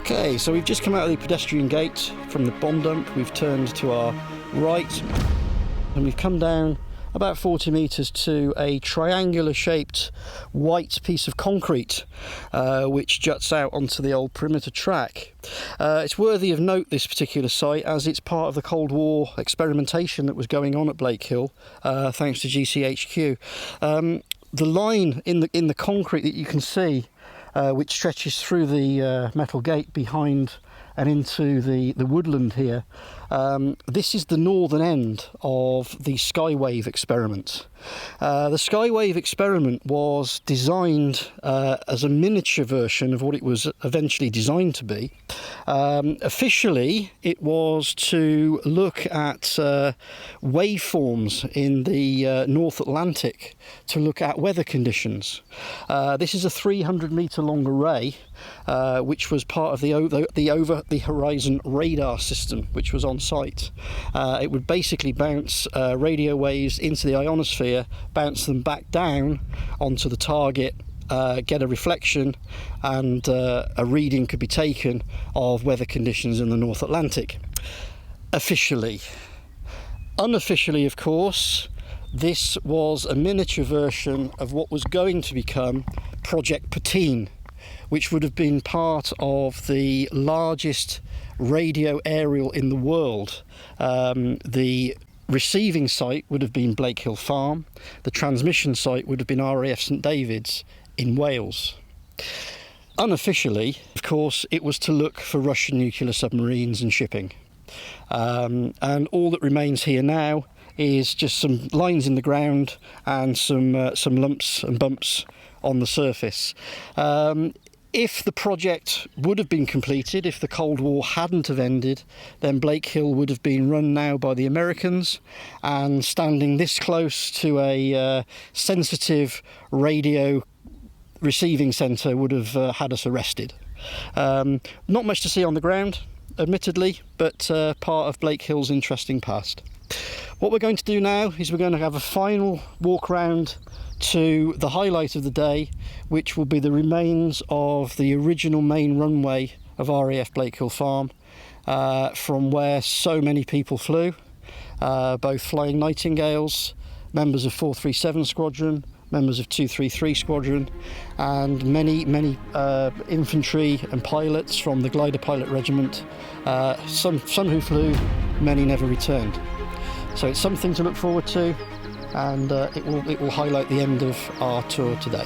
Okay, so we've just come out of the pedestrian gate from the bomb dump. We've turned to our right and we've come down about 40 metres to a triangular shaped white piece of concrete which juts out onto the old perimeter track. It's worthy of note, this particular site, as it's part of the Cold War experimentation that was going on at Blakehill, thanks to GCHQ. The line in the concrete that you can see, which stretches through the metal gate behind and into the woodland here, this is the northern end of the Skywave experiment. The Skywave experiment was designed as a miniature version of what it was eventually designed to be. Officially, it was to look at waveforms in the North Atlantic to look at weather conditions. This is a 300-metre long array, which was part of the over-the-horizon radar system, which was on site. It would basically bounce radio waves into the ionosphere, bounce them back down onto the target, get a reflection, and a reading could be taken of weather conditions in the North Atlantic. Officially. Unofficially, of course, this was a miniature version of what was going to become Project Patine, which would have been part of the largest radio aerial in the world. The receiving site would have been Blakehill Farm. The transmission site would have been RAF St David's in Wales. Unofficially, of course, it was to look for Russian nuclear submarines and shipping. And all that remains here now is just some lines in the ground and some lumps and bumps on the surface. If the project would have been completed, if the Cold War hadn't have ended, then Blakehill would have been run now by the Americans, and standing this close to a sensitive radio receiving centre would have had us arrested. Not much to see on the ground, admittedly, but part of Blakehill's interesting past. What we're going to do now is we're going to have a final walk round to the highlight of the day, which will be the remains of the original main runway of RAF Blakehill Farm, from where so many people flew, both Flying Nightingales, members of 437 Squadron, members of 233 Squadron, and many infantry and pilots from the Glider Pilot Regiment, some who flew, many never returned. So it's something to look forward to, and it will highlight the end of our tour today.